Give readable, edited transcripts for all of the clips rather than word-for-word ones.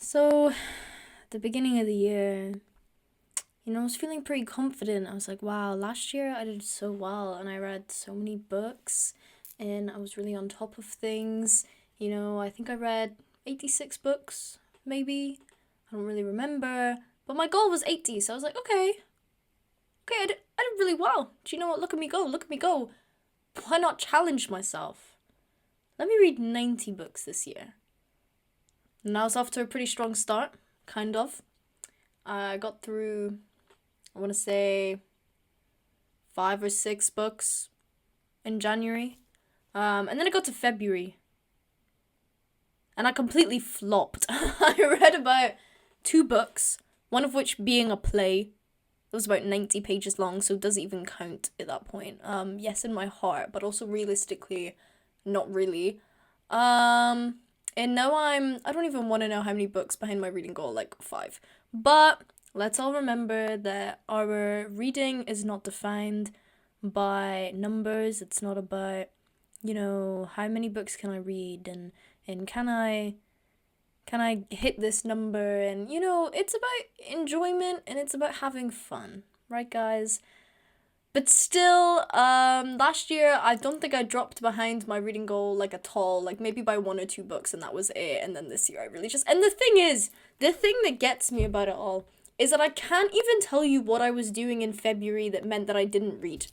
So, the beginning of the year, I was feeling pretty confident. I was like, wow, last year I did so well and I read so many books and I was really on top of things. I think I read 86 books, maybe. I don't really remember. But my goal was 80, so I was like, okay, I did really well. Do you know what? Look at me go, look at me go. Why not challenge myself? Let me read 90 books this year. And I was off to a pretty strong start, kind of. I got through, I want to say, 5 or 6 books in January. And then I got to February. And I completely flopped. I read about 2 books, one of which being a play. It was about 90 pages long, so it doesn't even count at that point. Yes, in my heart, but also realistically, not really. And now I don't even want to know how many books behind my reading goal, like 5. But let's all remember that our reading is not defined by numbers. It's not about, how many books can I read and can I hit this number, and it's about enjoyment and it's about having fun, right guys? But still, last year I don't think I dropped behind my reading goal like at all, like maybe by 1 or 2 books and that was it. And then this year I really just, and the thing that gets me about it all is that I can't even tell you what I was doing in February that meant that I didn't read.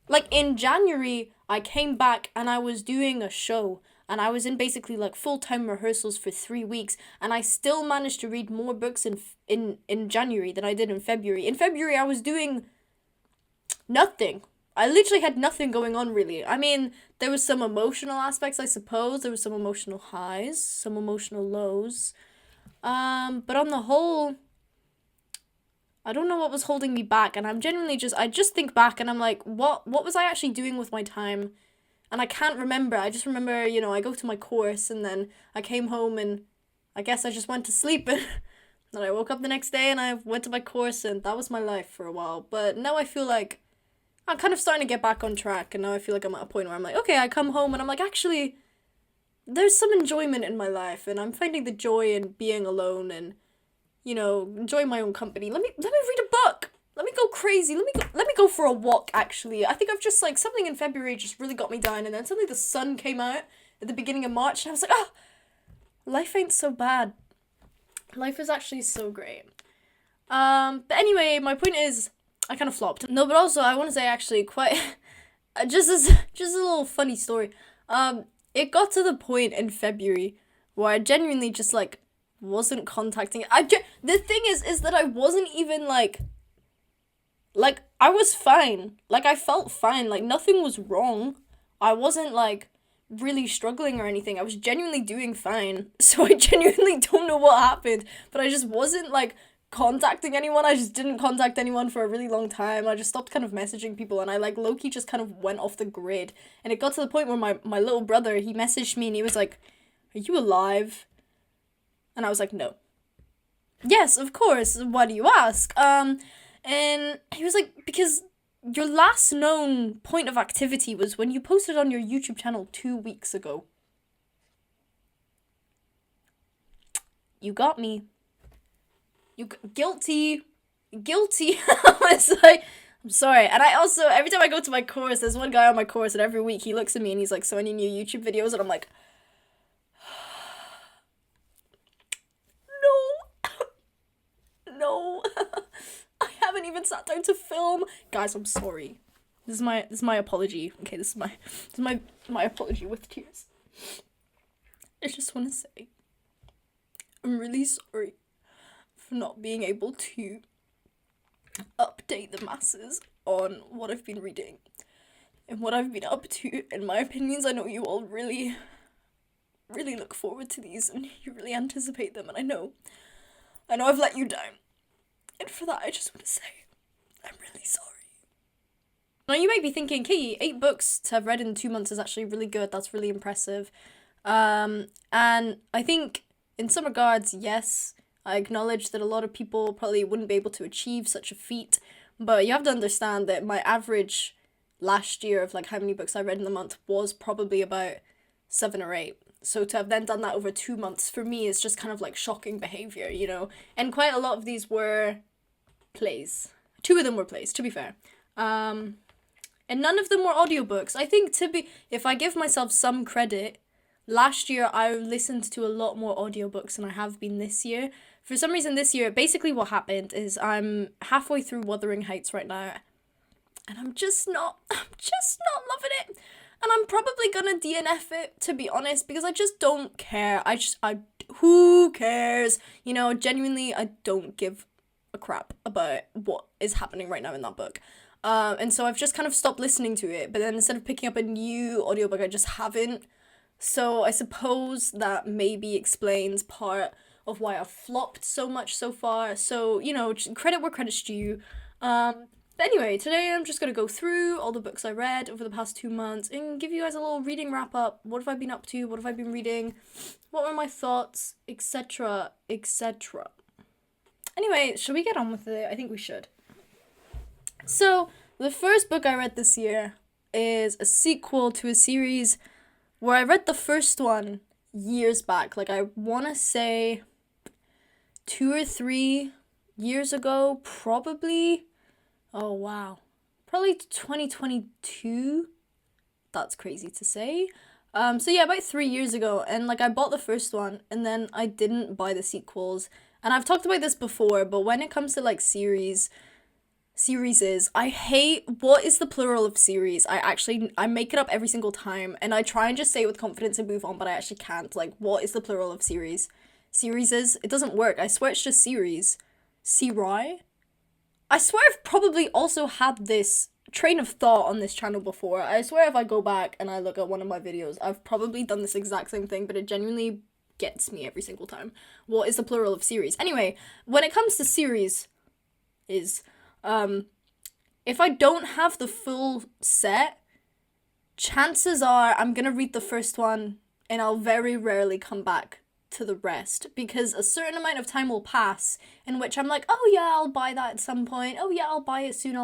Like in January, I came back and I was doing a show and I was in basically like full-time rehearsals for 3 weeks and I still managed to read more books in January than I did in February. In February, I was doing nothing. I literally had nothing going on, really. I mean, there was some emotional aspects, I suppose. There was some emotional highs, some emotional lows. But on the whole, I don't know what was holding me back, and I'm genuinely I just think back and I'm like, what was I actually doing with my time? And I can't remember. I just remember, I go to my course and then I came home and I guess I just went to sleep and then I woke up the next day and I went to my course and that was my life for a while. But now I feel like I'm kind of starting to get back on track, and now I feel like I'm at a point where I'm like, okay, I come home and I'm like, actually, there's some enjoyment in my life and I'm finding the joy in being alone and enjoy my own company. Let me read a book. Let me go crazy. Let me go for a walk, actually. I think I've just like something in February just really got me down, and then suddenly the sun came out at the beginning of March and I was like, "Oh, life ain't so bad. Life is actually so great." But anyway, my point is I kind of flopped. No, but also I want to say actually quite just a little funny story. It got to the point in February where I genuinely just like wasn't contacting. The thing is that I wasn't even like I was fine. Like I felt fine. Like nothing was wrong. I wasn't like really struggling or anything. I was genuinely doing fine. So I genuinely don't know what happened, but I just wasn't like contacting anyone. I just didn't contact anyone for a really long time. I just stopped kind of messaging people and I like low-key just kind of went off the grid. And it got to the point where my little brother, he messaged me and he was like, "Are you alive?" And I was like, "No." "Yes, of course. Why do you ask?" And he was like, "Because your last known point of activity was when you posted on your YouTube channel 2 weeks ago." You got me. Guilty. Guilty. I was like, I'm sorry. And I also, every time I go to my course, there's one guy on my course, and every week he looks at me and he's like, "So any new YouTube videos?" And I'm like, no. No. I haven't even sat down to film. Guys, I'm sorry. This is my apology. Okay, this is my apology with tears. I just want to say I'm really sorry for not being able to update the masses on what I've been reading and what I've been up to and my opinions. I know you all really, really look forward to these and you really anticipate them, and I know I've let you down. And for that, I just want to say I'm really sorry. Now, you might be thinking, Katie, 8 books to have read in 2 months is actually really good. That's really impressive. And I think in some regards, yes, I acknowledge that a lot of people probably wouldn't be able to achieve such a feat. But you have to understand that my average last year of like how many books I read in the month was probably about 7 or 8. So to have then done that over 2 months for me is just kind of like shocking behavior, you know? And quite a lot of these were plays. 2 of them were plays, to be fair. And none of them were audiobooks. I think if I give myself some credit, last year I listened to a lot more audiobooks than I have been this year. For some reason this year, basically what happened is I'm halfway through Wuthering Heights right now, and I'm just not loving it. And I'm probably gonna DNF it, to be honest, because I just don't care. Who cares? You know, genuinely, I don't give a crap about what is happening right now in that book. And so I've just kind of stopped listening to it, but then instead of picking up a new audiobook, I just haven't. So I suppose that maybe explains part of why I've flopped so much so far. So, you know, credit where credit's due. But anyway, today I'm just going to go through all the books I read over the past 2 months and give you guys a little reading wrap up. What have I been up to? What have I been reading? What were my thoughts? Etc. etc. Anyway, should we get on with it? I think we should. So, the first book I read this year is a sequel to a series where I read the first one years back. Like, I want to say 2 or 3 years ago, probably. Oh, wow. Probably 2022. That's crazy to say. So yeah, about 3 years ago, and like I bought the first one, and then I didn't buy the sequels. And I've talked about this before, but when it comes to like series, I hate, what is the plural of series? I make it up every single time, and I try and just say it with confidence and move on, but I actually can't. Like, what is the plural of series? Series is, it doesn't work. I swear it's just series. Serai? I swear I've probably also had this train of thought on this channel before. I swear if I go back and I look at one of my videos, I've probably done this exact same thing, but it genuinely gets me every single time. What is the plural of series? Anyway, when it comes to series, if I don't have the full set, chances are I'm gonna read the first one and I'll very rarely come back to the rest, because a certain amount of time will pass in which I'm like, oh yeah, I'll buy that at some point, oh yeah, I'll buy it soon,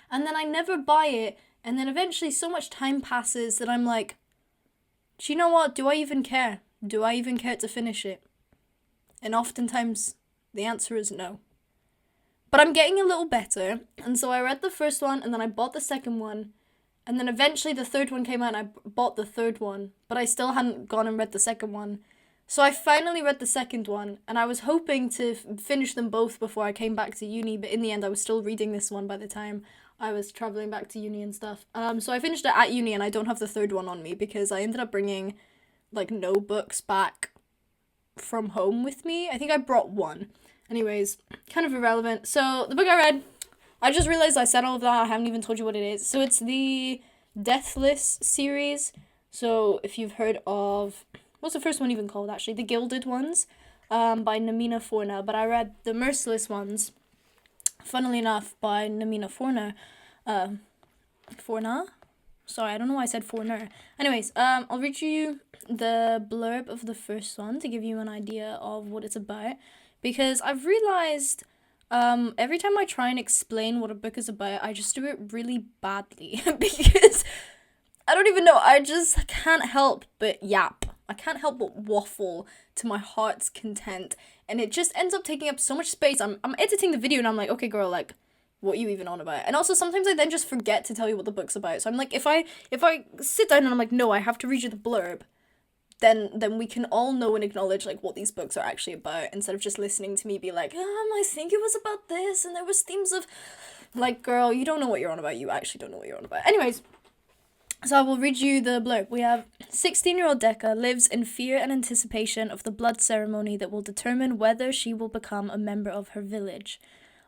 and then I never buy it, and then eventually so much time passes that I'm like, do you know what, do I even care to finish it? And oftentimes the answer is no. But I'm getting a little better, and so I read the first one, and then I bought the second one, and then eventually the third one came out and I bought the third one, but I still hadn't gone and read the second one. So I finally read the second one, and I was hoping to finish them both before I came back to uni, but in the end I was still reading this one by the time I was travelling back to uni and stuff. So I finished it at uni, and I don't have the third one on me because I ended up bringing, like, no books back from home with me. I think I brought one. Anyways, kind of irrelevant. So the book I read, I just realised I said all of that, I haven't even told you what it is. So it's the Deathless series. So if you've heard of... What's the first one even called, actually? The Gilded Ones, by Namina Forna. But I read the Merciless Ones, funnily enough, by Namina Forna. Forna? Sorry, I don't know why I said Forner. Anyways, I'll read you the blurb of the first one to give you an idea of what it's about. Because I've realised every time I try and explain what a book is about, I just do it really badly. Because I don't even know, I just can't help but yap. I can't help but waffle to my heart's content, and it just ends up taking up so much space. I'm editing the video and I'm like, okay girl, like, what are you even on about? And also sometimes I then just forget to tell you what the book's about. So I'm like, if I sit down and I'm like, no, I have to read you the blurb, then we can all know and acknowledge like what these books are actually about, instead of just listening to me be like, I think it was about this and there was themes of, like, girl, you don't know what you're on about. You actually don't know what you're on about. Anyways, so I will read you the blurb. We have 16-year-old Decca lives in fear and anticipation of the blood ceremony that will determine whether she will become a member of her village.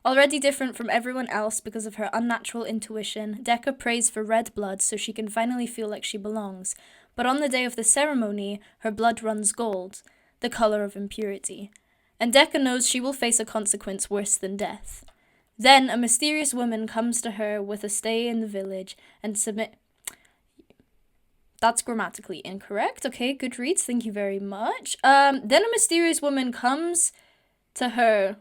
Already different from everyone else because of her unnatural intuition, Decca prays for red blood so she can finally feel like she belongs. But on the day of the ceremony, her blood runs gold, the color of impurity. And Decca knows she will face a consequence worse than death. Then a mysterious woman comes to her with a stay in the village and That's grammatically incorrect. Okay, Goodreads, thank you very much. Then a mysterious woman comes to her,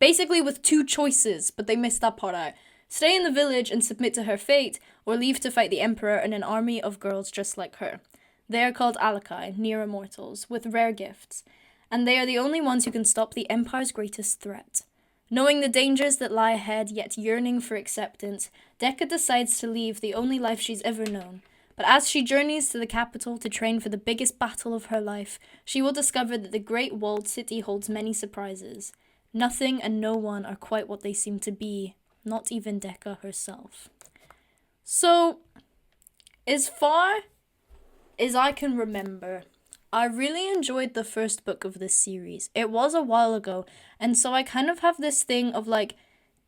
basically with 2 choices, but they missed that part out. Stay in the village and submit to her fate, or leave to fight the emperor and an army of girls just like her. They are called Alakai, near immortals, with rare gifts, and they are the only ones who can stop the Empire's greatest threat. Knowing the dangers that lie ahead, yet yearning for acceptance, Dekka decides to leave the only life she's ever known. But as she journeys to the capital to train for the biggest battle of her life, she will discover that the great walled city holds many surprises. Nothing and no one are quite what they seem to be, not even Dekka herself. So, as far as I can remember, I really enjoyed the first book of this series. It was a while ago, and so I kind of have this thing of like,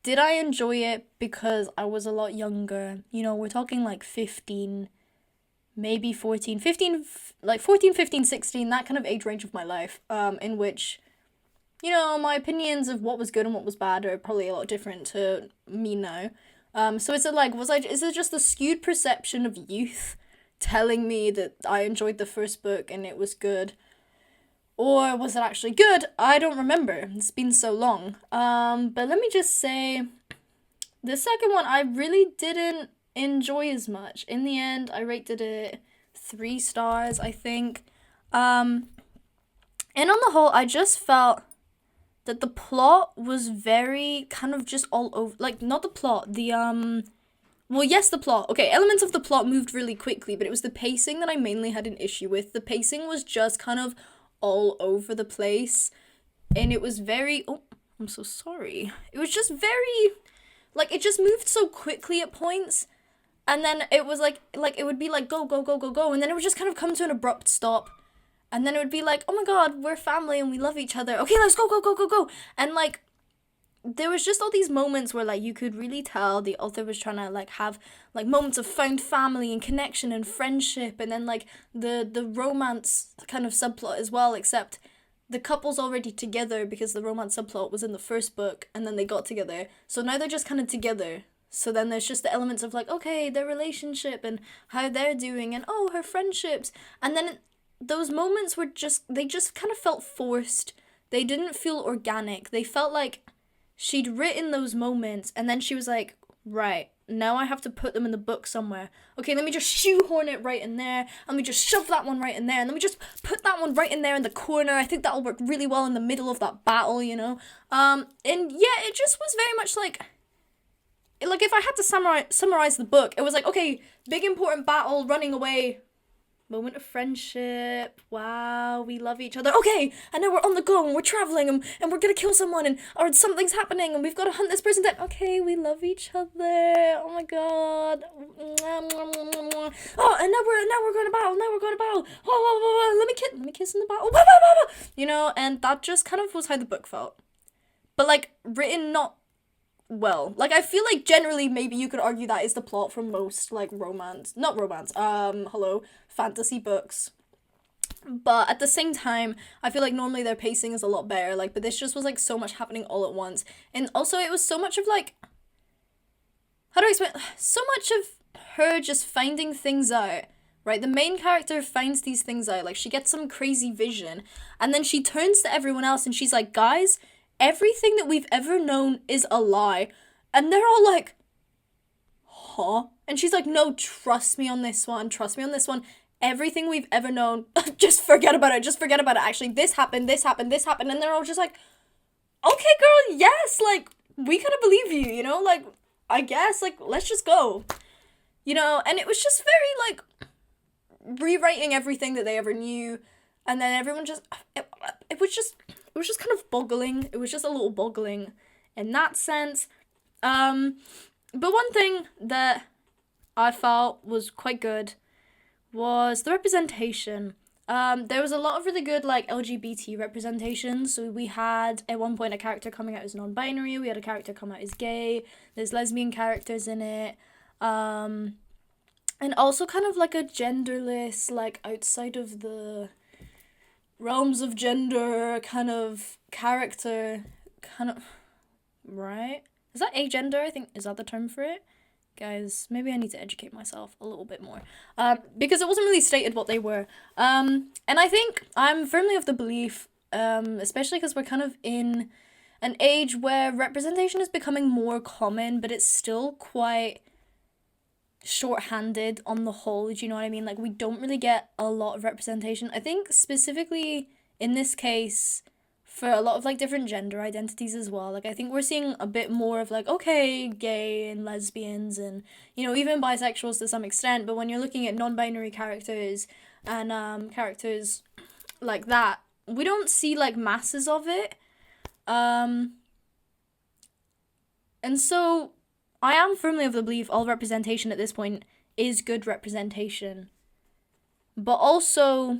did I enjoy it because I was a lot younger? You know, we're talking like 15, maybe 14, 15, like 14, 15, 16, that kind of age range of my life, in which, you know, my opinions of what was good and what was bad are probably a lot different to me now. So is it like, is it just the skewed perception of youth telling me that I enjoyed the first book and it was good? Or was it actually good? I don't remember. It's been so long. But let me just say, the second one I really didn't enjoy as much. In the end, I rated it 3 stars, I think. And on the whole, I just felt that the plot was very kind of just all over, like, not the plot, well, yes, the plot. Okay, elements of the plot moved really quickly, but it was the pacing that I mainly had an issue with. The pacing was just kind of all over the place, and it was very, oh, I'm so sorry. It was just very, like, it just moved so quickly at points, and then it was like, it would be like, go, go, go, go, go, and then it would just kind of come to an abrupt stop, and then it would be like, oh my god, we're family and we love each other. Okay, let's go, go, go, go, go, and, like, there was just all these moments where, like, you could really tell the author was trying to, like, have, like, moments of found family and connection and friendship, and then, like, the romance kind of subplot as well, except the couple's already together because the romance subplot was in the first book, and then they got together, so now they're just kind of together. So then there's just the elements of, like, okay, their relationship and how they're doing, and oh, her friendships, and then those moments were just, they just kind of felt forced. They didn't feel organic. They felt like she'd written those moments, and then she was like, right, now I have to put them in the book somewhere. Okay, let me just shoehorn it right in there. Let me just shove that one right in there. And let me just put that one right in there in the corner. I think that'll work really well in the middle of that battle, you know? And yeah, it just was very much like if I had to summarize the book, it was like, okay, big important battle, running away, moment of friendship. Wow, we love each other. Okay, and now we're on the go and we're traveling and we're gonna kill someone or something's happening and we've got to hunt this person down. Okay, we love each other. Oh my god. Oh, and now we're going to battle. Now we're going to battle. Oh, let me kiss in the battle. You know, and that just kind of was how the book felt. But like written not well. Like I feel like generally maybe you could argue that is the plot for most like fantasy books. But at the same time, I feel like normally their pacing is a lot better, like, but this just was like so much happening all at once. And also it was so much of like, how do I explain? So much of her just finding things out, right? The main character finds these things out, like she gets some crazy vision, and then she turns to everyone else and she's like, guys, everything that we've ever known is a lie. And they're all like, huh? And she's like, no, trust me on this one. Everything we've ever known, just forget about it. Actually, this happened. And they're all just like, okay, girl, yes, like, we kind of believe you, you know? Like, I guess, like, let's just go. You know, and it was just very, like, rewriting everything that they ever knew. And then everyone just, it was just kind of boggling. It was just a little boggling in that sense. But one thing that I felt was quite good was the representation. There was a lot of really good, like, LGBT representation. So we had, at one point, a character coming out as non-binary. We had a character come out as gay. There's lesbian characters in it. And also kind of, like, a genderless, like, outside of the realms of gender kind of character. Kind of, right? Is that agender? I think, is that the term for it? Guys, maybe I need to educate myself a little bit more. Because it wasn't really stated what they were. And I think I'm firmly of the belief, especially because we're kind of in an age where representation is becoming more common, but it's still quite shorthanded on the whole. Do you know what I mean? Like, we don't really get a lot of representation. I think specifically in this case, for a lot of like different gender identities as well. Like, I think we're seeing a bit more of like, okay, gay and lesbians and, you know, even bisexuals to some extent. But when you're looking at non-binary characters and characters like that, we don't see like masses of it. And so I am firmly of the belief all representation at this point is good representation. But also,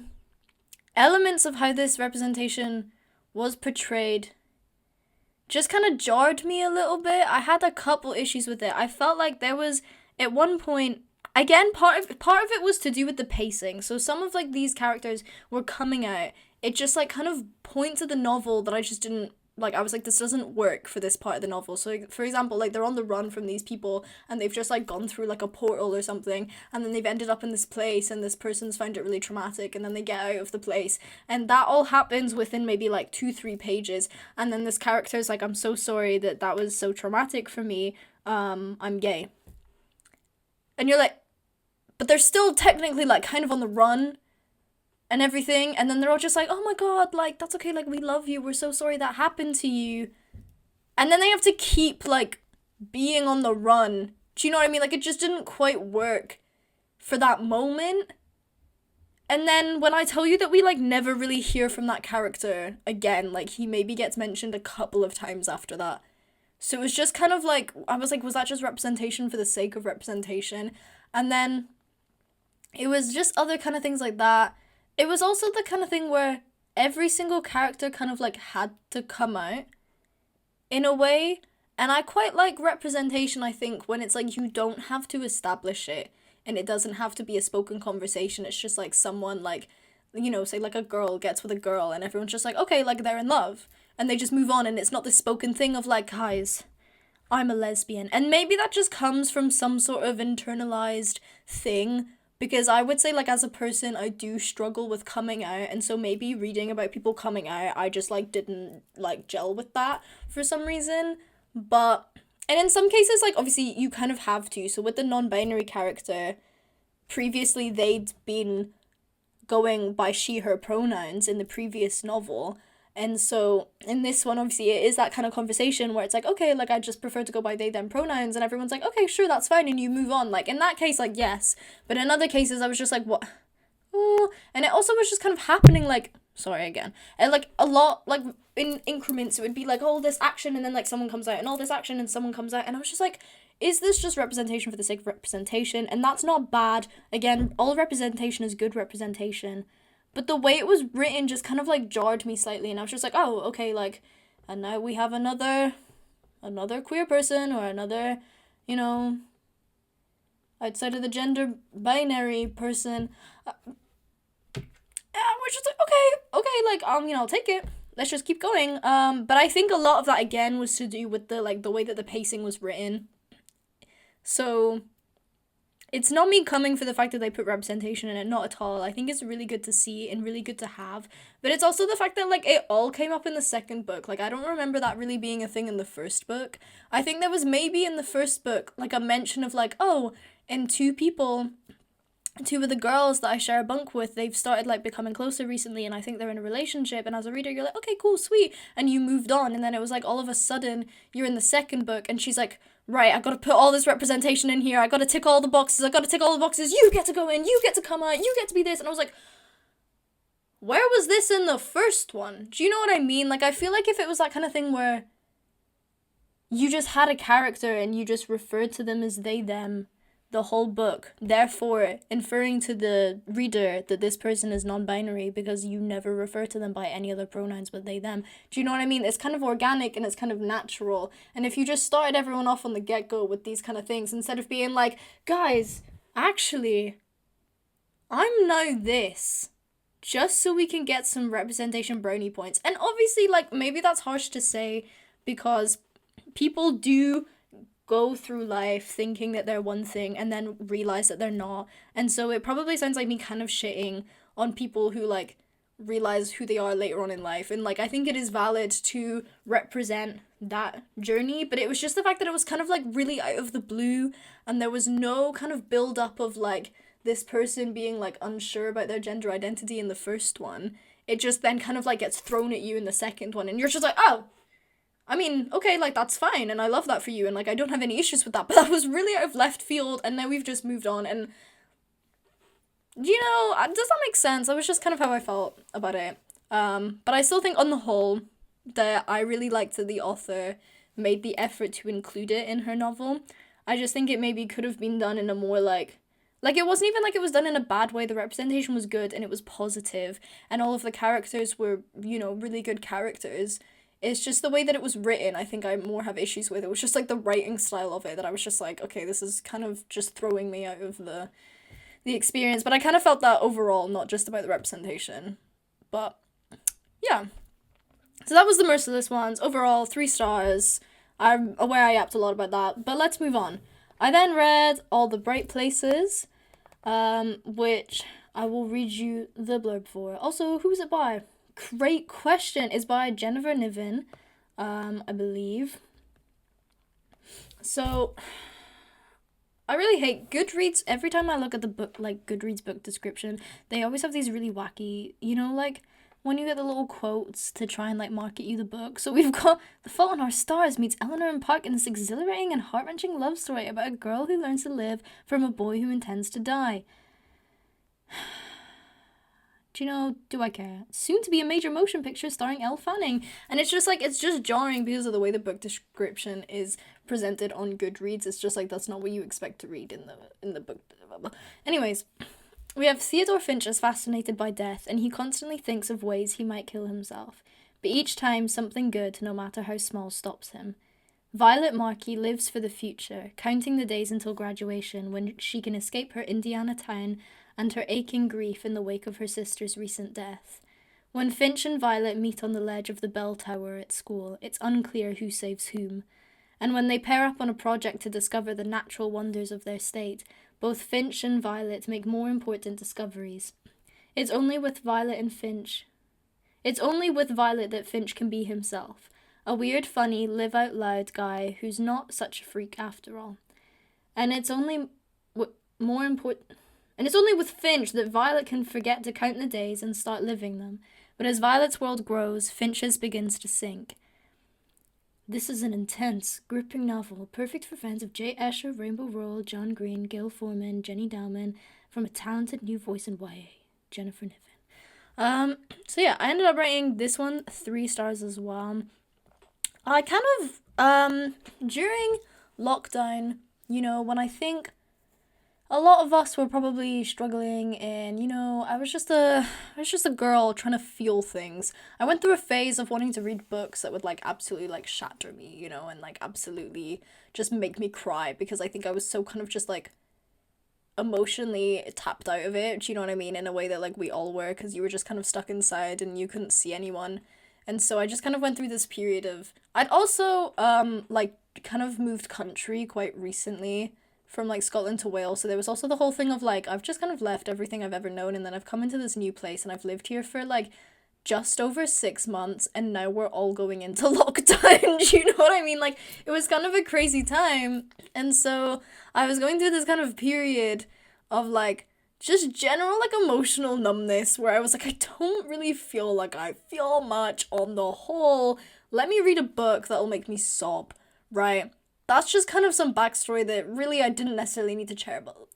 elements of how this representation was portrayed just kind of jarred me a little bit. I had a couple issues with it. I felt like there was, at one point, again, part of it was to do with the pacing. So some of like these characters were coming out. It just like kind of points at the novel that I just didn't like. I was like, this doesn't work for this part of the novel. So for example, like they're on the run from these people and they've just like gone through like a portal or something, and then they've ended up in this place and this person's found it really traumatic, and then they get out of the place, and that all happens within maybe like 2-3 pages, and then this character's like, I'm so sorry that was so traumatic for me, I'm gay. And you're like, but they're still technically like kind of on the run and everything, and then they're all just like, oh my god, like, that's okay, like, we love you, we're so sorry that happened to you. And then they have to keep, like, being on the run. Do you know what I mean? Like, it just didn't quite work for that moment. And then when I tell you that we, like, never really hear from that character again, like, he maybe gets mentioned a couple of times after that. So it was just kind of like, I was like, was that just representation for the sake of representation? And then it was just other kind of things like that. It was also the kind of thing where every single character kind of like had to come out in a way. And I quite like representation, I think, when it's like you don't have to establish it and it doesn't have to be a spoken conversation. It's just like someone like, you know, say like a girl gets with a girl and everyone's just like, okay, like they're in love. And they just move on, and it's not this spoken thing of like, guys, I'm a lesbian. And maybe that just comes from some sort of internalized thing, because I would say, like, as a person, I do struggle with coming out, and so maybe reading about people coming out, I just, like, didn't, like, gel with that for some reason. But, and in some cases, like, obviously, you kind of have to. So with the non-binary character, previously they'd been going by she, her pronouns in the previous novel. And so in this one, obviously, it is that kind of conversation where it's like, okay, like, I just prefer to go by they, them pronouns. And everyone's like, okay, sure, that's fine. And you move on. Like, in that case, like, yes. But in other cases, I was just like, what? Oh. And it also was just kind of happening, like, sorry again. And, like, a lot, like, in increments, it would be like, oh, this action, and then, like, someone comes out, and all this action, and someone comes out. And I was just like, is this just representation for the sake of representation? And that's not bad. Again, all representation is good representation. But the way it was written just kind of like jarred me slightly, and I was just like, oh, okay, like, and now we have another queer person, or another, you know, outside of the gender binary person. And we're just like, okay, like, you know, I'll take it. Let's just keep going. But I think a lot of that again was to do with the like the way that the pacing was written. So it's not me coming for the fact that they put representation in it, not at all. I think it's really good to see and really good to have. But it's also the fact that, like, it all came up in the second book. Like, I don't remember that really being a thing in the first book. I think there was maybe in the first book, like, a mention of, like, oh, and two of the girls that I share a bunk with, they've started, like, becoming closer recently, and I think they're in a relationship, and as a reader, you're like, okay, cool, sweet, and you moved on, and then it was, like, all of a sudden, you're in the second book, and she's like, right, I gotta put all this representation in here, I gotta tick all the boxes, you get to go in, you get to come out, you get to be this, and I was like, where was this in the first one? Do you know what I mean? Like, I feel like if it was that kind of thing where you just had a character and you just referred to them as they, them, the whole book, therefore inferring to the reader that this person is non-binary because you never refer to them by any other pronouns but they, them. Do you know what I mean? It's kind of organic and it's kind of natural. And if you just started everyone off on the get-go with these kind of things, instead of being like, guys, actually, I'm now this, just so we can get some representation brownie points. And obviously, like, maybe that's harsh to say because people do go through life thinking that they're one thing and then realize that they're not. And so it probably sounds like me kind of shitting on people who, like, realize who they are later on in life. And, like, I think it is valid to represent that journey, but it was just the fact that it was kind of like really out of the blue, and there was no kind of build up of like this person being like unsure about their gender identity in the first one. It just then kind of like gets thrown at you in the second one, and you're just like, oh, I mean, okay, like that's fine, and I love that for you, and like I don't have any issues with that, but that was really out of left field, and now we've just moved on, and does that make sense? That was just kind of how I felt about it. But I still think on the whole that I really liked that the author made the effort to include it in her novel. I just think it maybe could have been done in a more like it wasn't even like it was done in a bad way. The representation was good and it was positive, and all of the characters were, really good characters. It's just the way that it was written, I think I more have issues with. It was just like the writing style of it that I was just like, okay, this is kind of just throwing me out of the experience. But I kind of felt that overall, not just about the representation. But yeah. So that was The Merciless Ones. Overall, 3 stars. I'm aware I yapped a lot about that, but let's move on. I then read All the Bright Places, which I will read you the blurb for. Also, who's it by? Great question. It's by Jennifer Niven, I believe. So, I really hate Goodreads. Every time I look at the book, like Goodreads book description, they always have these really wacky, like when you get the little quotes to try and like market you the book. So we've got The Fault in Our Stars meets Eleanor and Puck in this exhilarating and heart-wrenching love story about a girl who learns to live from a boy who intends to die. Do I care? Soon to be a major motion picture starring Elle Fanning. And it's just like, it's just jarring because of the way the book description is presented on Goodreads. It's just like, that's not what you expect to read in the book. Anyways, we have Theodore Finch is fascinated by death, and he constantly thinks of ways he might kill himself. But each time, something good, no matter how small, stops him. Violet Markey lives for the future, counting the days until graduation when she can escape her Indiana town and her aching grief in the wake of her sister's recent death. When Finch and Violet meet on the ledge of the bell tower at school, it's unclear who saves whom. And when they pair up on a project to discover the natural wonders of their state, both Finch and Violet make more important discoveries. It's only with Violet that Finch can be himself, a weird, funny, live-out-loud guy who's not such a freak after all. And it's only with Finch that Violet can forget to count the days and start living them. But as Violet's world grows, Finch's begins to sink. This is an intense, gripping novel, perfect for fans of J. Escher, Rainbow Rowell, John Green, Gail Forman, Jenny Dowman, from a talented new voice in YA, Jennifer Niven. So yeah, I ended up writing this one 3 stars as well. I kind of, during lockdown, when I think a lot of us were probably struggling, and I was just a girl trying to feel things. I went through a phase of wanting to read books that would like absolutely like shatter me, and like absolutely just make me cry, because I think I was so kind of just like emotionally tapped out of it, do you know what I mean, in a way that like we all were, because you were just kind of stuck inside and you couldn't see anyone. And so I just kind of went through this period of, I'd also like kind of moved country quite recently from like Scotland to Wales, so there was also the whole thing of like, I've just kind of left everything I've ever known, and then I've come into this new place, and I've lived here for like just over 6 months, and now we're all going into lockdown. Do you know what I mean? Like, it was kind of a crazy time, and so I was going through this kind of period of like just general like emotional numbness, where I was like, I don't really feel like I feel much on the whole. Let me read a book that'll make me sob, right? That's just kind of some backstory that really I didn't necessarily need to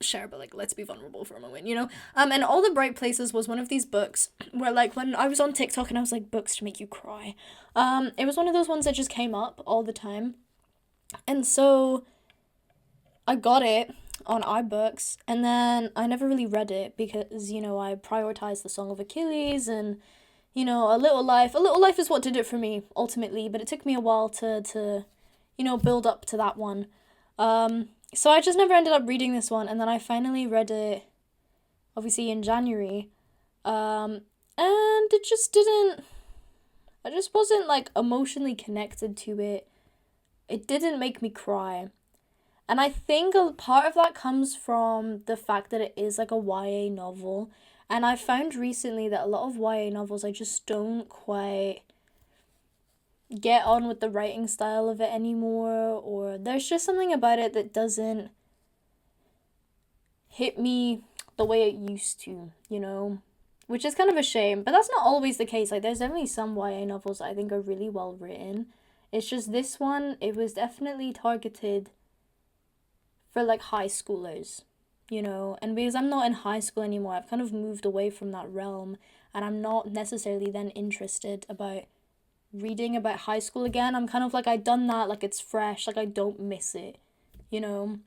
share, but like, let's be vulnerable for a moment, And All the Bright Places was one of these books where like, when I was on TikTok and I was like, books to make you cry, it was one of those ones that just came up all the time. And so I got it on iBooks, and then I never really read it because, I prioritized The Song of Achilles and, A Little Life. A Little Life is what did it for me, ultimately, but it took me a while to build up to that one. So I just never ended up reading this one, and then I finally read it, obviously, in January, and it just didn't, I just wasn't, like, emotionally connected to it. It didn't make me cry. And I think a part of that comes from the fact that it is, like, a YA novel, and I found recently that a lot of YA novels I just don't quite get on with the writing style of it anymore, or there's just something about it that doesn't hit me the way it used to, you know? Which is kind of a shame, but that's not always the case. Like, there's definitely some YA novels that I think are really well written. It's just this one, it was definitely targeted for like high schoolers, you know? And because I'm not in high school anymore, I've kind of moved away from that realm, and I'm not necessarily then interested about reading about high school again. I'm kind of like, I've done that, like it's fresh, like I don't miss it, you know?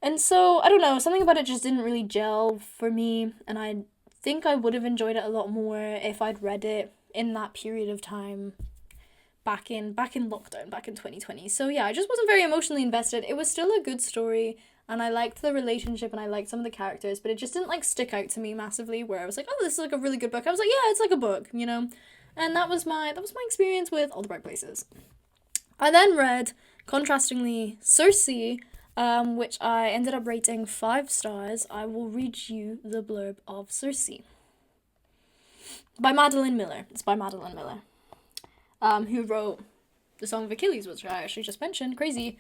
And so, I don't know, something about it just didn't really gel for me, and I think I would have enjoyed it a lot more if I'd read it in that period of time back in lockdown, back in 2020. So yeah, I just wasn't very emotionally invested. It was still a good story, and I liked the relationship and I liked some of the characters, but it just didn't like stick out to me massively where I was like, "Oh, this is like a really good book." I was like, "Yeah, it's like a book," you know? And that was my experience with All the Bright Places. I then read, contrastingly, Circe, which I ended up rating 5 stars. I will read you the blurb of Circe. By Madeline Miller. It's by Madeline Miller. Who wrote the Song of Achilles, which I actually just mentioned. Crazy.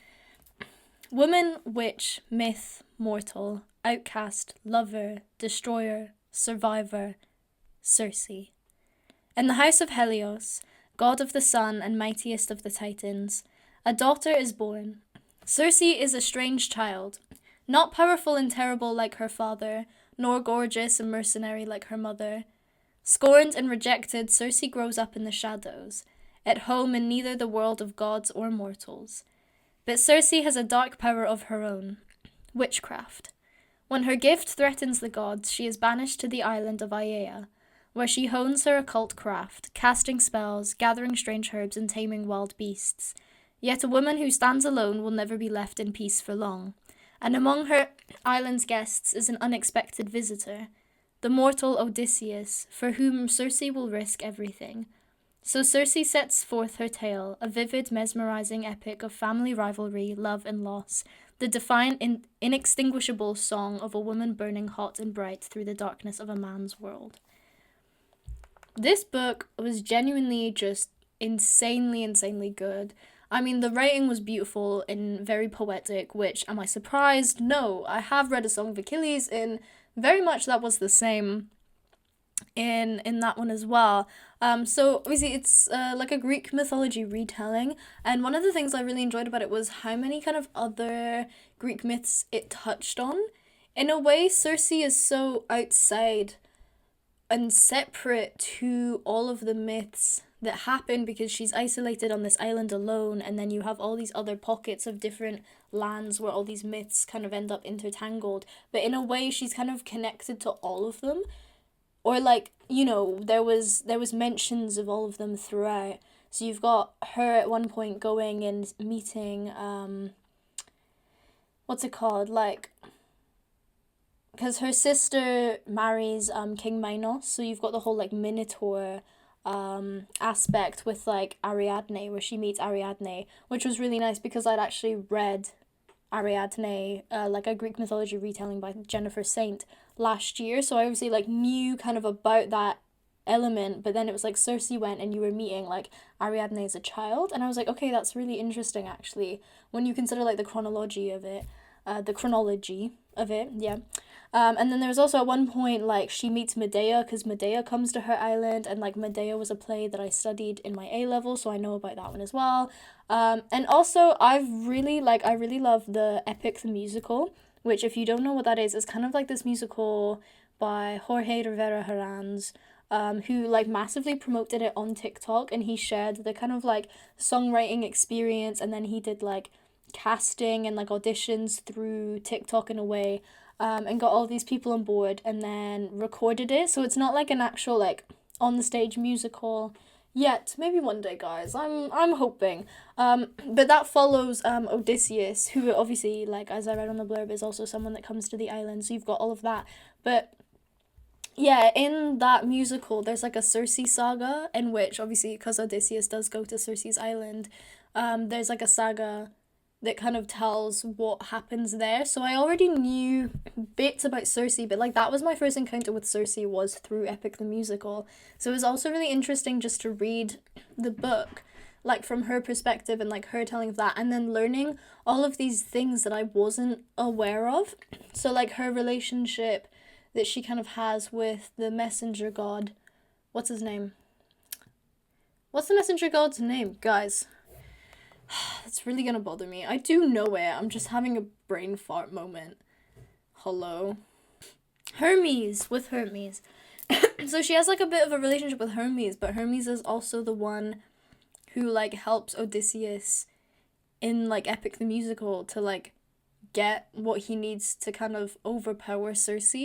Woman, witch, myth, mortal, outcast, lover, destroyer, survivor, Circe. In the house of Helios, god of the sun and mightiest of the Titans, a daughter is born. Circe is a strange child, not powerful and terrible like her father, nor gorgeous and mercenary like her mother. Scorned and rejected, Circe grows up in the shadows, at home in neither the world of gods or mortals. But Circe has a dark power of her own, witchcraft. When her gift threatens the gods, she is banished to the island of Aiaia, where she hones her occult craft, casting spells, gathering strange herbs, and taming wild beasts. Yet a woman who stands alone will never be left in peace for long, and among her island's guests is an unexpected visitor, the mortal Odysseus, for whom Circe will risk everything. So Circe sets forth her tale, a vivid, mesmerizing epic of family rivalry, love, and loss, the defiant, inextinguishable song of a woman burning hot and bright through the darkness of a man's world. This book was genuinely just insanely, insanely good. I mean, the writing was beautiful and very poetic, which, am I surprised? No, I have read A Song of Achilles, and very much that was the same in that one as well. So obviously it's like a Greek mythology retelling, and one of the things I really enjoyed about it was how many kind of other Greek myths it touched on. In a way, Circe is so outside and separate to all of the myths that happen because she's isolated on this island alone, and then you have all these other pockets of different lands where all these myths kind of end up intertangled, but in a way she's kind of connected to all of them, or like, you know, there was mentions of all of them throughout. So you've got her at one point going and meeting what's it called, like, because her sister marries King Minos, so you've got the whole like Minotaur aspect with like Ariadne, where she meets Ariadne, which was really nice because I'd actually read Ariadne, like a Greek mythology retelling by Jennifer Saint last year, so I obviously like knew kind of about that element, but then it was like Circe went and you were meeting like Ariadne as a child, and I was like, okay, that's really interesting actually when you consider like the chronology of it, yeah. And then there was also at one point like she meets Medea because Medea comes to her island, and like Medea was a play that I studied in my A level, so I know about that one as well. And also I really love the Epic the Musical, which if you don't know what that is, it's kind of like this musical by Jorge Rivera Herranz, who like massively promoted it on TikTok, and he shared the kind of like songwriting experience, and then he did like casting and like auditions through TikTok in a way, and got all these people on board and then recorded it. So it's not like an actual like on the stage musical yet. Maybe one day, guys. I'm hoping. But that follows Odysseus, who obviously, like as I read on the blurb, is also someone that comes to the island. So you've got all of that. But yeah, in that musical, there's like a Circe saga in which obviously because Odysseus does go to Circe's island, there's like a saga that kind of tells what happens there. So I already knew bits about Circe, but like that was my first encounter with Circe was through Epic the Musical. So it was also really interesting just to read the book like from her perspective and like her telling of that, and then learning all of these things that I wasn't aware of. So like her relationship that she kind of has with the messenger god. What's his name? What's the messenger god's name, guys? It's really gonna bother me. I do know it. I'm just having a brain fart moment. Hello. Hermes, with Hermes. So she has like a bit of a relationship with Hermes, but Hermes is also the one who like helps Odysseus in like Epic the Musical to like get what he needs to kind of overpower Circe.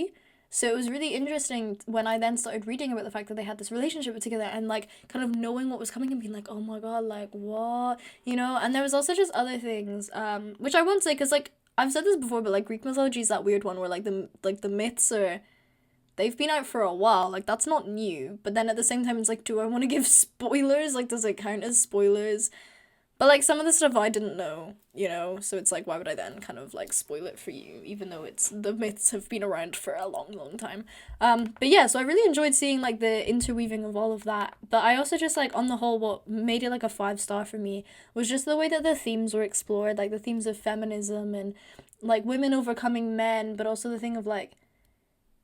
So it was really interesting when I then started reading about the fact that they had this relationship together and like kind of knowing what was coming and being like, oh my god, like what, you know. And there was also just other things, which I won't say because like I've said this before, but like Greek mythology is that weird one where like the myths are, they've been out for a while, like that's not new, but then at the same time it's like, do I want to give spoilers? Like, does it count as spoilers? But like some of the stuff I didn't know, you know, so it's like, why would I then kind of like spoil it for you, even though it's, the myths have been around for a long, long time. But yeah, so I really enjoyed seeing like the interweaving of all of that. But I also just like, on the whole, what made it like a 5-star for me was just the way that the themes were explored, like the themes of feminism and like women overcoming men, but also the thing of like,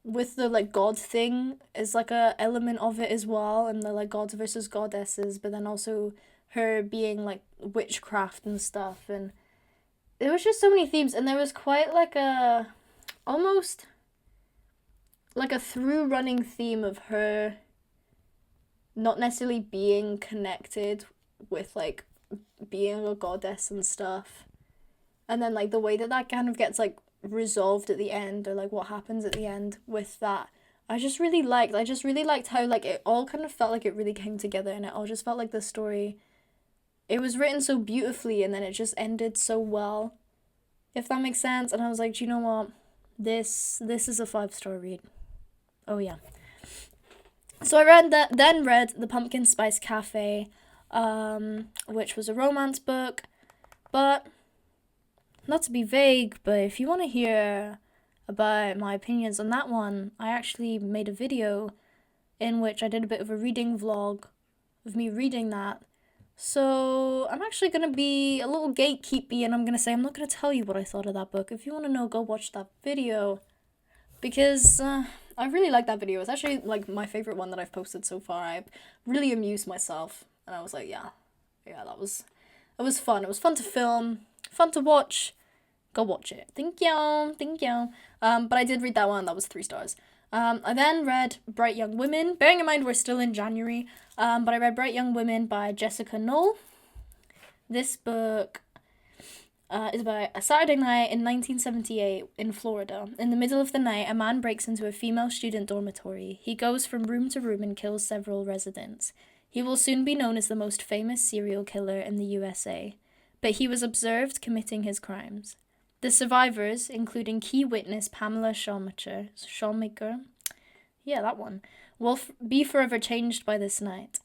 with the like god thing is like a element of it as well, and the like gods versus goddesses, but then also her being like witchcraft and stuff, and there was just so many themes, and there was quite like a, almost like a through running theme of her not necessarily being connected with like being a goddess and stuff, and then like the way that that kind of gets like resolved at the end, or like what happens at the end with that, I just really liked how like it all kind of felt like it really came together, and it all just felt like the story, it was written so beautifully and then it just ended so well, if that makes sense. And I was like, do you know what, this is a 5-star read. Oh yeah. So I read The Pumpkin Spice Cafe, which was a romance book, but not to be vague, but if you want to hear about my opinions on that one, I actually made a video in which I did a bit of a reading vlog of me reading that. So I'm actually going to be a little gatekeepy, and I'm going to say I'm not going to tell you what I thought of that book. If you want to know, go watch that video, because I really like that video. It's actually like my favorite one that I've posted so far. I really amused myself, and I was like, yeah, that was fun. It was fun to film, fun to watch. Go watch it. Thank you. But I did read that one. That was 3 stars. I then read Bright Young Women. Bearing in mind we're still in January, but I read Bright Young Women by Jessica Knoll. This book is about a Saturday night in 1978 in Florida. In the middle of the night, a man breaks into a female student dormitory. He goes from room to room and kills several residents. He will soon be known as the most famous serial killer in the USA, but he was observed committing his crimes. The survivors, including key witness Pamela Shawmaker, yeah, that one, will be forever changed by this night.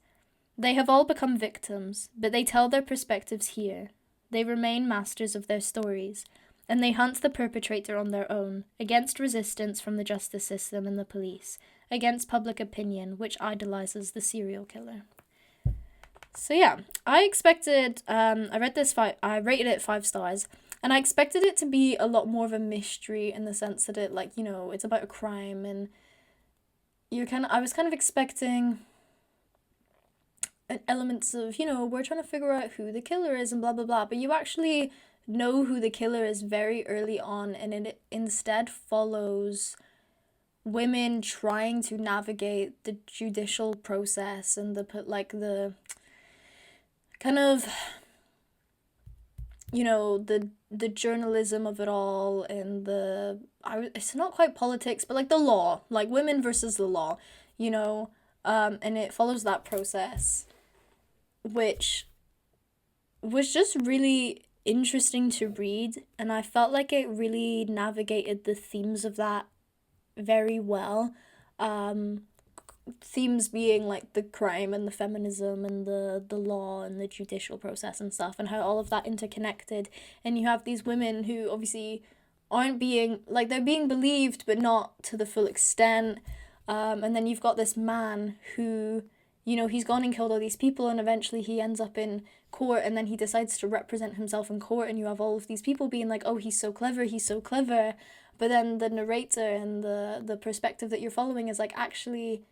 They have all become victims, but they tell their perspectives here. They remain masters of their stories, and they hunt the perpetrator on their own, against resistance from the justice system and the police, against public opinion, which idolizes the serial killer. So yeah, I expected, I rated it 5 stars, and I expected it to be a lot more of a mystery in the sense that it, like, you know, it's about a crime, and I was kind of expecting elements of, you know, we're trying to figure out who the killer is and blah, blah, blah, but you actually know who the killer is very early on, and it instead follows women trying to navigate the judicial process and the kind of, you know, the journalism of it all, and it's not quite politics, but like the law, like women versus the law, you know, and it follows that process, which was just really interesting to read, and I felt like it really navigated the themes of that very well. Themes being like the crime and the feminism and the law and the judicial process and stuff, and how all of that interconnected, and you have these women who obviously aren't being, like, they're being believed but not to the full extent, and then you've got this man who, you know, he's gone and killed all these people, and eventually he ends up in court, and then he decides to represent himself in court, and you have all of these people being like, oh, he's so clever, he's so clever. But then the narrator and the perspective that you're following is like, actually,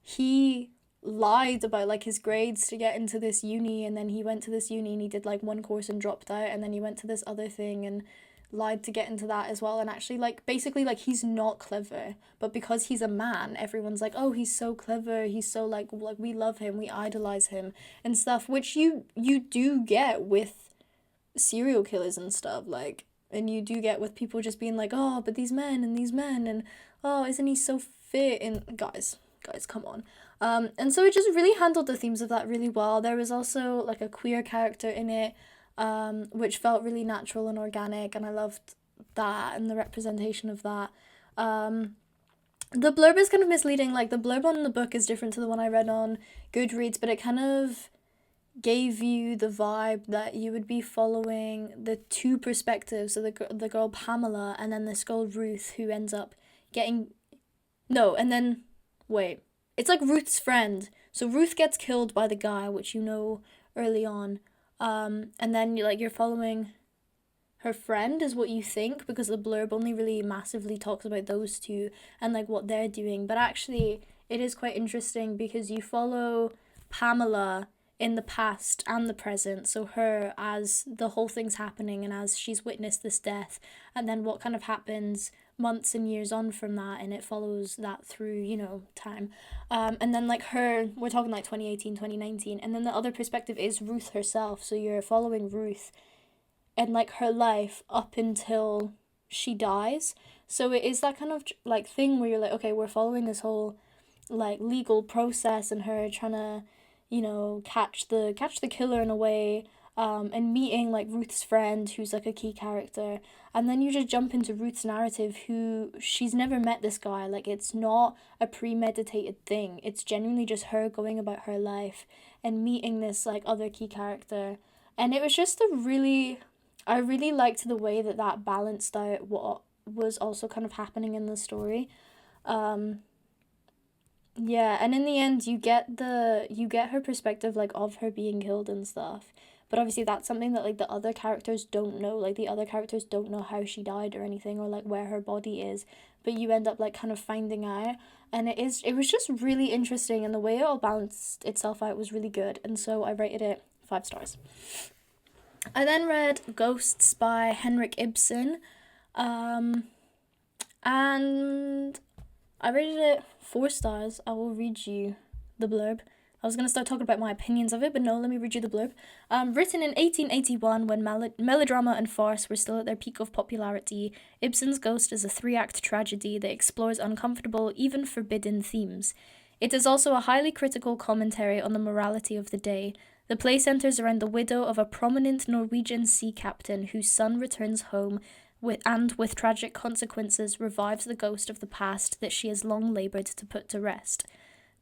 he lied about like his grades to get into this uni, and then he went to this uni and he did like one course and dropped out, and then he went to this other thing and lied to get into that as well. And actually, like, basically, like, he's not clever, but because he's a man, everyone's like, oh, he's so clever, he's so like we love him, we idolize him and stuff, which you do get with serial killers and stuff, like, and you do get with people just being like, oh, but these men and oh, isn't he so fit? And guys, come on. And so it just really handled the themes of that really well. There was also like a queer character in it, which felt really natural and organic, and I loved that and the representation of that. The blurb is kind of misleading. Like, the blurb on the book is different to the one I read on Goodreads, but it kind of gave you the vibe that you would be following the two perspectives of the girl Pamela and then this girl Ruth, who ends up getting no, and then wait, it's like Ruth's friend. So Ruth gets killed by the guy, which you know early on, and then you're following her friend is what you think, because the blurb only really massively talks about those two and like what they're doing. But actually, it is quite interesting because you follow Pamela in the past and the present, so her as the whole thing's happening and as she's witnessed this death, and then what kind of happens months and years on from that, and it follows that through, you know, time. And then like her, we're talking like 2018, 2019, and then the other perspective is Ruth herself, so you're following Ruth and like her life up until she dies. So it is that kind of like thing where you're like, okay, we're following this whole like legal process and her trying to, you know, catch the killer in a way, and meeting like Ruth's friend, who's like a key character, and then you just jump into Ruth's narrative, who she's never met this guy. Like, it's not a premeditated thing, it's genuinely just her going about her life and meeting this like other key character. And it was just I really liked the way that balanced out what was also kind of happening in the story. Yeah, and in the end you get her perspective like of her being killed and stuff. But obviously that's something that like the other characters don't know. Like, the other characters don't know how she died or anything, or like where her body is. But you end up like kind of finding out, and it was just really interesting, and the way it all balanced itself out was really good. And so I rated it 5 stars. I then read Ghosts by Henrik Ibsen. And I rated it 4 stars. I will read you the blurb. I was going to start talking about my opinions of it, but no, let me read you the blurb. Written in 1881, when melodrama and farce were still at their peak of popularity, Ibsen's Ghost is a 3-act tragedy that explores uncomfortable, even forbidden themes. It is also a highly critical commentary on the morality of the day. The play centers around the widow of a prominent Norwegian sea captain whose son returns home with tragic consequences, revives the ghost of the past that she has long laboured to put to rest.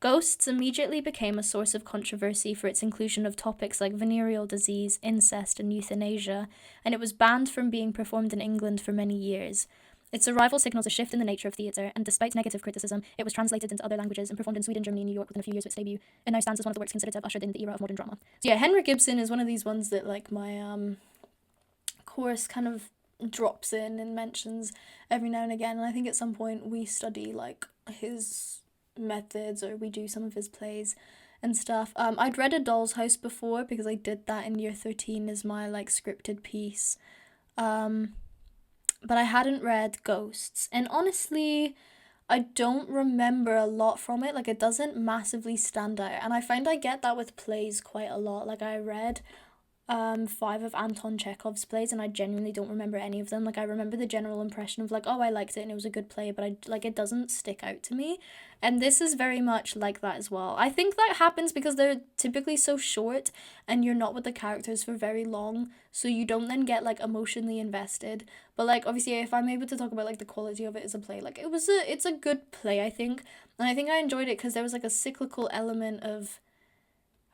Ghosts immediately became a source of controversy for its inclusion of topics like venereal disease, incest, and euthanasia, and it was banned from being performed in England for many years. Its arrival signals a shift in the nature of theatre, and despite negative criticism, it was translated into other languages and performed in Sweden, Germany, and New York within a few years of its debut. It now stands as one of the works considered to have ushered in the era of modern drama. So yeah, Henrik Ibsen is one of these ones that like my course kind of drops in and mentions every now and again, and I think at some point we study like his methods, or we do some of his plays and stuff. I'd read A Doll's House before because I did that in year 13 as my like scripted piece. But I hadn't read Ghosts, and honestly, I don't remember a lot from it. Like, it doesn't massively stand out, and I find I get that with plays quite a lot. Like, I read 5 of Anton Chekhov's plays, and I genuinely don't remember any of them. Like, I remember the general impression of like, oh, I liked it and it was a good play, but it doesn't stick out to me. And this is very much like that as well. I think that happens because they're typically so short and you're not with the characters for very long, so you don't then get like emotionally invested. But like, obviously, if I'm able to talk about like the quality of it as a play, like it's a good play, I think. And I think I enjoyed it because there was like a cyclical element of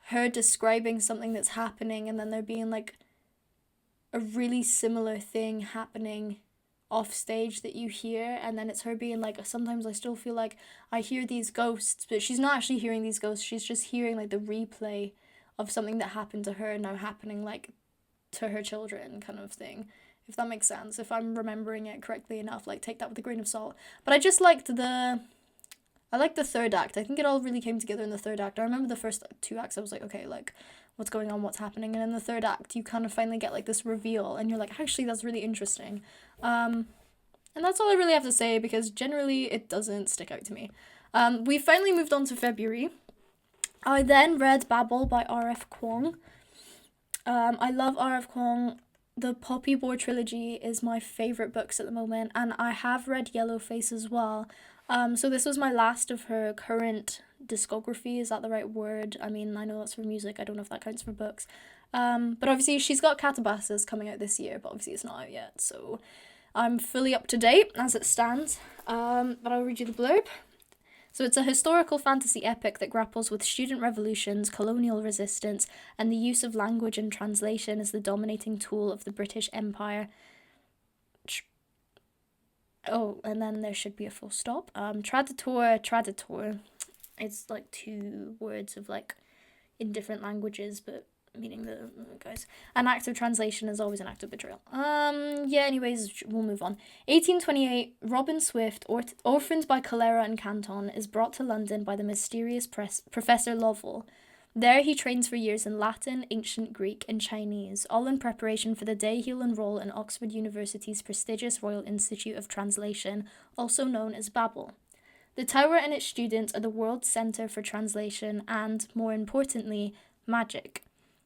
her describing something that's happening, and then there being like a really similar thing happening off stage that you hear, and then it's her being like, sometimes I still feel like I hear these ghosts, but she's not actually hearing these ghosts, she's just hearing like the replay of something that happened to her now happening like to her children, kind of thing, if that makes sense. If I'm remembering it correctly enough, like take that with a grain of salt. But I just liked I liked the third act. I think it all really came together in the third act. I remember the first two acts, I was like, okay, like, what's going on, what's happening? And in the third act, you kind of finally get, like, this reveal, and you're like, actually, that's really interesting. And that's all I really have to say, because generally, it doesn't stick out to me. We finally moved on to February. I then read Babel by R.F. Kuang. I love R.F. Kuang. The Poppy Boy trilogy is my favourite books at the moment, and I have read Yellowface as well. So this was my last of her current discography, is that the right word? I mean, I know that's for music, I don't know if that counts for books. But obviously she's got Catabasis coming out this year, but obviously it's not out yet, so I'm fully up to date as it stands. But I'll read you the blurb. So it's a historical fantasy epic that grapples with student revolutions, colonial resistance, and the use of language and translation as the dominating tool of the British Empire. Oh, and then there should be a full stop. Traditor. It's like two words of like in different languages, but meaning the guys. An act of translation is always an act of betrayal. Yeah, anyways, we'll move on. 1828, Robin Swift, orphaned by cholera and Canton, is brought to London by the mysterious Professor Lovell. There he trains for years in Latin, ancient Greek, and Chinese, all in preparation for the day he'll enroll in Oxford University's prestigious Royal Institute of Translation, also known as Babel. The tower and its students are the world's centre for translation and, more importantly, magic.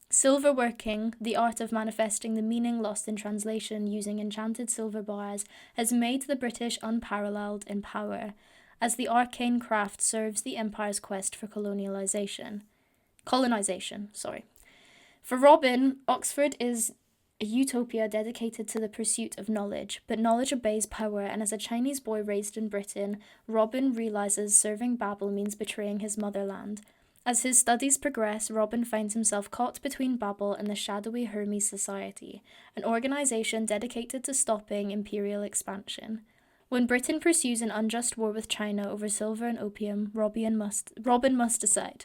Silver working, the art of manifesting the meaning lost in translation using enchanted silver bars, has made the British unparalleled in power, as the arcane craft serves the Empire's quest for colonization. For Robin, Oxford is a utopia dedicated to the pursuit of knowledge, but knowledge obeys power, and as a Chinese boy raised in Britain, Robin realizes serving Babel means betraying his motherland. As his studies progress, Robin finds himself caught between Babel and the shadowy Hermes Society, an organization dedicated to stopping imperial expansion. When Britain pursues an unjust war with China over silver and opium, Robin must decide.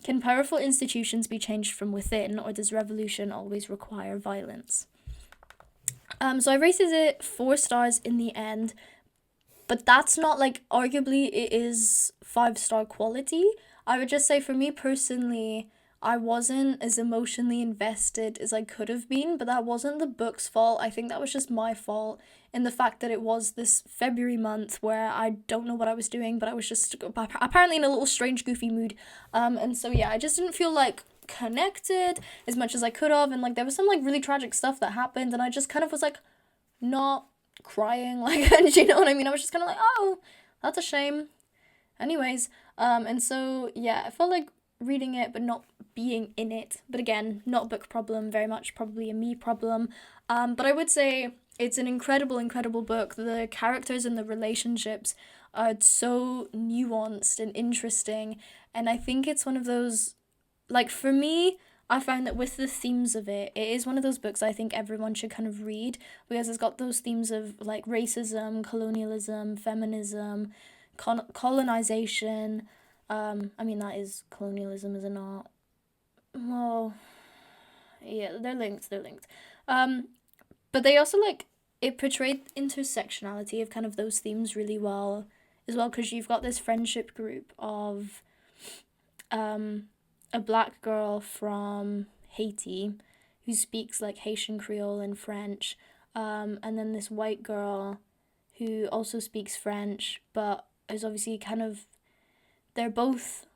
Can powerful institutions be changed from within, or does revolution always require violence? So I rated it 4 stars in the end, but that's not like, arguably it is 5-star quality. I would just say for me personally, I wasn't as emotionally invested as I could have been, but that wasn't the book's fault. I think that was just my fault in the fact that it was this February month where I don't know what I was doing, but I was just apparently in a little strange, goofy mood. And so yeah, I just didn't feel like connected as much as I could have, and like there was some like really tragic stuff that happened, and I just kind of was like not crying, like, and you know what I mean? I was just kind of like, oh, that's a shame. Anyways, and so yeah, I felt like reading it but not being in it. But again, not a book problem, very much probably a me problem. But I would say it's an incredible book. The characters and the relationships are so nuanced and interesting, and I think it's one of those, like, for me, I found that with the themes of it, it is one of those books I think everyone should kind of read, because it's got those themes of like racism, colonialism, feminism, colonization. I mean, that is colonialism, is it not? Well, yeah, they're linked. But they also, like, it portrayed intersectionality of kind of those themes really well as well, because you've got this friendship group of a black girl from Haiti who speaks like Haitian Creole and French, and then this white girl who also speaks French, but is obviously kind of, they're both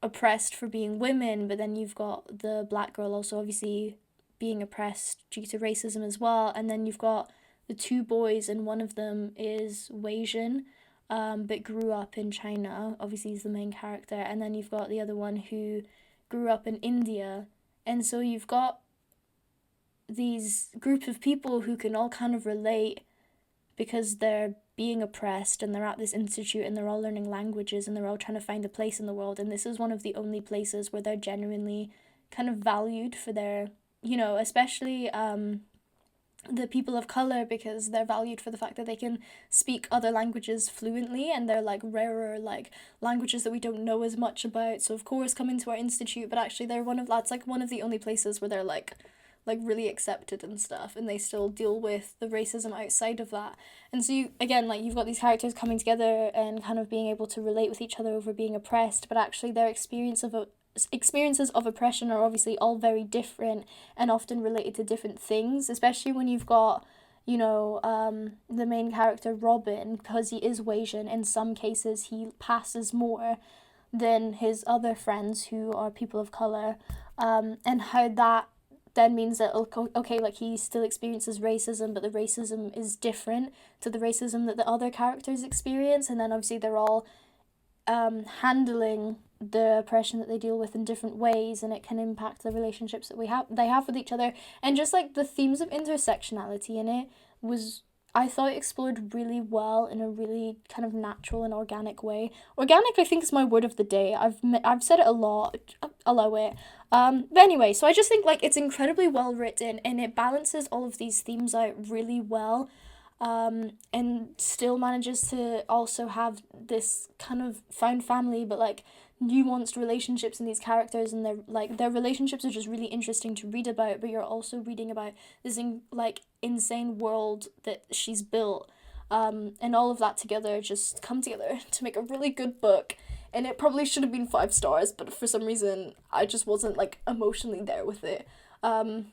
oppressed for being women, but then you've got the black girl also obviously being oppressed due to racism as well, and then you've got the 2 boys, and one of them is Wasian, but grew up in China, obviously he's the main character, and then you've got the other one who grew up in India, and so you've got these group of people who can all kind of relate because they're being oppressed and they're at this institute and they're all learning languages and they're all trying to find a place in the world, and this is one of the only places where they're genuinely kind of valued for their, you know, especially the people of color because they're valued for the fact that they can speak other languages fluently, and they're like rarer like languages that we don't know as much about. So of course come into our institute, but actually they're that's like one of the only places where they're like really accepted and stuff, and they still deal with the racism outside of that. And so you again, like, you've got these characters coming together and kind of being able to relate with each other over being oppressed, but actually their experiences of oppression are obviously all very different and often related to different things, especially when you've got, the main character Robin, because he is Asian. In some cases he passes more than his other friends who are people of color, and how that then means that, okay, like, he still experiences racism, but the racism is different to the racism that the other characters experience, and then obviously they're all handling the oppression that they deal with in different ways, and it can impact the relationships that they have with each other. And just like the themes of intersectionality in it was, I thought, explored really well in a really kind of natural and organic way. Organic, I think, is my word of the day. I've said it a lot. Allow it. But anyway, so I just think, like, it's incredibly well written, and it balances all of these themes out really well, and still manages to also have this kind of found family, but like nuanced relationships in these characters, and their relationships are just really interesting to read about. But you're also reading about this insane world that she's built, and all of that together just come together to make a really good book. And it probably should have been 5 stars, but for some reason I just wasn't like emotionally there with it. But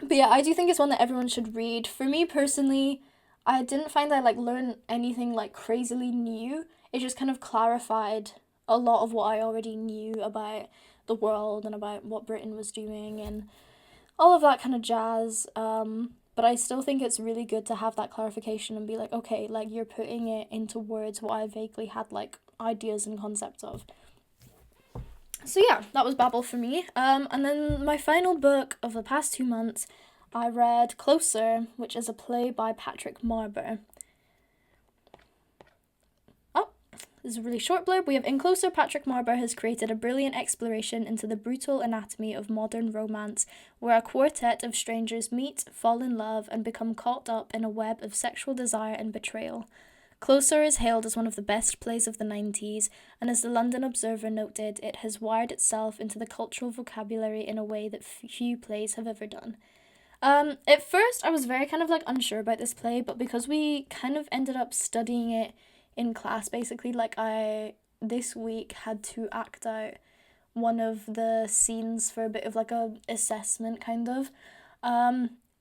yeah, I do think it's one that everyone should read. For me personally, I didn't find I like learned anything like crazily new. It just kind of clarified a lot of what I already knew about the world and about what Britain was doing and all of that kind of jazz. But I still think it's really good to have that clarification and be like, okay, like, you're putting it into words what I vaguely had like ideas and concepts of. So yeah, that was Babel for me. And then my final book of the past 2 months, I read Closer, which is a play by Patrick Marber. Oh, this is a really short blurb. We have, in Closer, Patrick Marber has created a brilliant exploration into the brutal anatomy of modern romance, where a quartet of strangers meet, fall in love, and become caught up in a web of sexual desire and betrayal. Closer is hailed as one of the best plays of the 90s, and as the London Observer noted, it has wired itself into the cultural vocabulary in a way that few plays have ever done. At first, I was very kind of like unsure about this play, but because we kind of ended up studying it in class, basically, like, I this week had to act out one of the scenes for a bit of like a assessment kind of.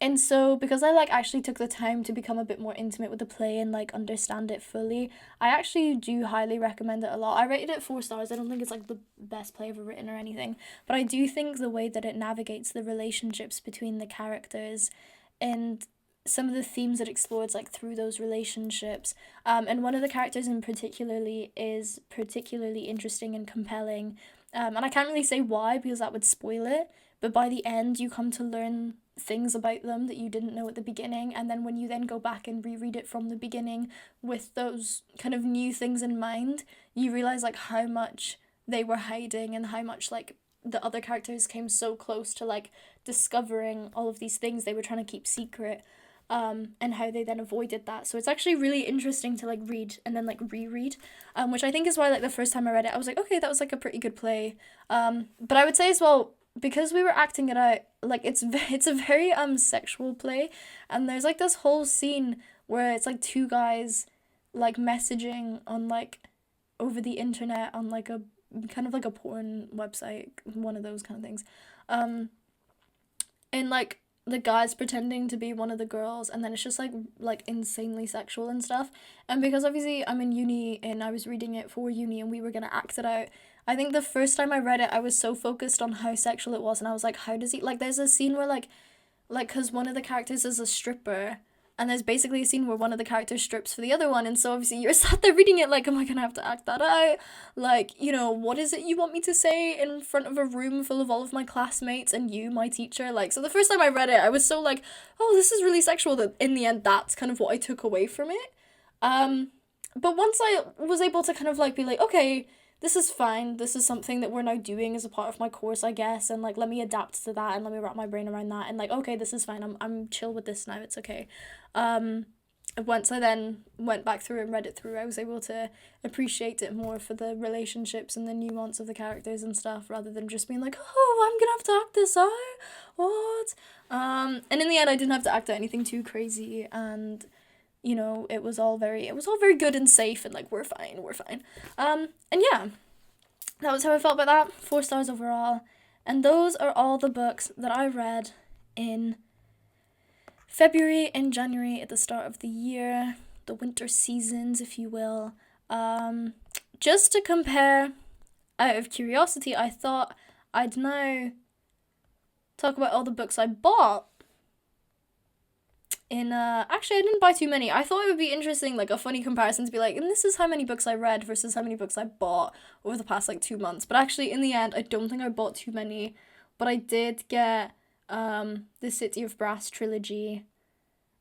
And so, because I like actually took the time to become a bit more intimate with the play and like understand it fully, I actually do highly recommend it a lot. I rated it 4 stars. I don't think it's like the best play ever written or anything, but I do think the way that it navigates the relationships between the characters and some of the themes it explores like through those relationships, and one of the characters in particularly is particularly interesting and compelling, and I can't really say why because that would spoil it, but by the end you come to learn things about them that you didn't know at the beginning, and then when you then go back and reread it from the beginning with those kind of new things in mind, you realize like how much they were hiding and how much like the other characters came so close to like discovering all of these things they were trying to keep secret, and how they then avoided that. So it's actually really interesting to like read and then like reread, which I think is why like the first time I read it I was like, okay, that was like a pretty good play. But I would say as well, because we were acting it out, like, it's a very sexual play, and there's like this whole scene where it's like two guys like messaging on like over the internet on like a kind of like a porn website, one of those kind of things, and like the guy's pretending to be one of the girls, and then it's just like insanely sexual and stuff. And because obviously I'm in uni and I was reading it for uni and we were gonna act it out, I think the first time I read it I was so focused on how sexual it was, and I was like, how does he, like, there's a scene where like because one of the characters is a stripper, and there's basically a scene where one of the characters strips for the other one, and so obviously you're sat there reading it like, am I gonna have to act that out? Like, what is it you want me to say in front of a room full of all of my classmates and you, my teacher? Like, so the first time I read it, I was so like, oh, this is really sexual, that in the end, that's kind of what I took away from it. But once I was able to kind of like be like, okay, this is fine. This is something that we're now doing as a part of my course, I guess, and like let me adapt to that and let me wrap my brain around that and like, okay, this is fine. I'm chill with this now. It's okay. Once I then went back through and read it through, I was able to appreciate it more for the relationships and the nuance of the characters and stuff, rather than just being like, oh, I'm gonna have to act this out. What? And in the end, I didn't have to act out anything too crazy, and you know, it was all very good and safe, and like we're fine. And yeah, that was how I felt about that. 4 stars overall, and those are all the books that I read in February and January at the start of the year, the winter seasons, if you will. Just to compare, out of curiosity, I thought I'd now talk about all the books I bought. Actually, I didn't buy too many. I thought it would be interesting, like a funny comparison to be like, and this is how many books I read versus how many books I bought over the past like 2 months. But actually, in the end, I don't think I bought too many. But I did get the City of Brass trilogy,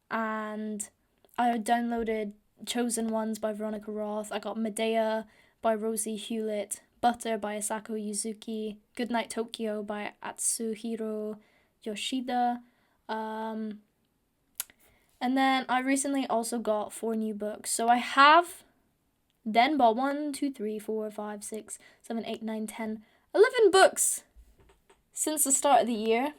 and I downloaded Chosen Ones by Veronica Roth. I got Medea by Rosie Hewlett, Butter by Asako Yuzuki, Goodnight Tokyo by Atsuhiro Yoshida, and then I recently also got 4 new books. So I have then bought 1, 2, 3, 4, 5, 6, 7, 8, 9, 10, 11 books since the start of the year.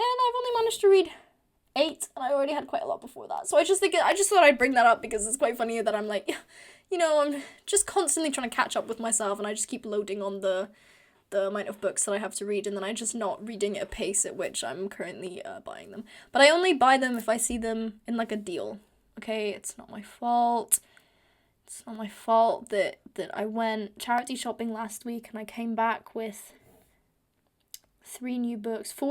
And I've only managed to read 8, and I already had quite a lot before that. So I just thought I'd bring that up because it's quite funny that I'm like, you know, I'm just constantly trying to catch up with myself, and I just keep loading on the amount of books that I have to read, and then I just not reading at a pace at which I'm currently buying them. But I only buy them if I see them in like a deal. Okay, it's not my fault. It's not my fault that I went charity shopping last week and I came back with 4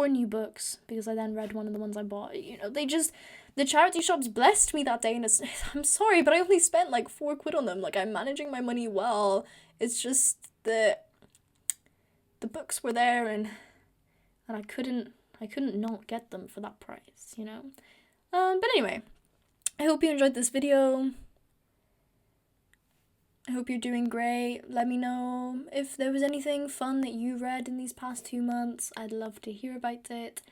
new books, because I then read one of the ones I bought. You know, the charity shops blessed me that day, and I'm sorry, but I only spent like £4 on them. Like, I'm managing my money well. It's just that the books were there, and I couldn't not get them for that price, you know? But anyway, I hope you enjoyed this video. I hope you're doing great. Let me know if there was anything fun that you read in these past 2 months. I'd love to hear about it.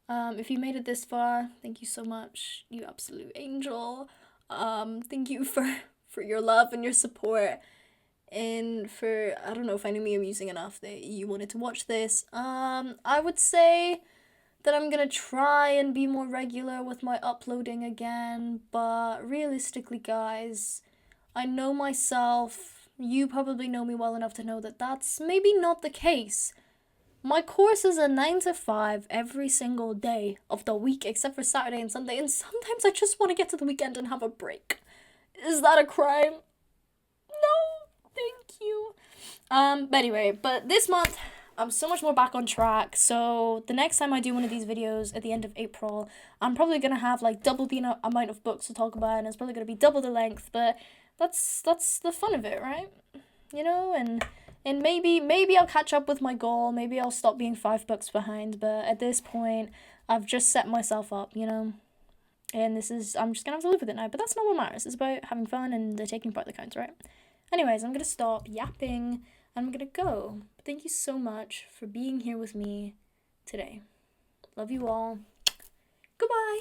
If you made it this far, thank you so much, you absolute angel. Thank you for your love and your support, and for, I don't know, finding me amusing enough that you wanted to watch this. I would say that I'm gonna try and be more regular with my uploading again, but realistically, guys, I know myself, you probably know me well enough to know that that's maybe not the case. My course is a 9 to 5 every single day of the week, except for Saturday and Sunday, and sometimes I just want to get to the weekend and have a break. Is that a crime? No, thank you. But anyway, this month, I'm so much more back on track, so the next time I do one of these videos at the end of April, I'm probably gonna have like double the amount of books to talk about, and it's probably gonna be double the length, but that's the fun of it, right? You know, and maybe I'll catch up with my goal, maybe I'll stop being 5 books behind, but at this point, I've just set myself up, you know? And I'm just gonna have to live with it now, but that's not what matters. It's about having fun and the taking part that counts, right? Anyways, I'm gonna stop yapping, and I'm gonna go. But thank you so much for being here with me today. Love you all. Goodbye.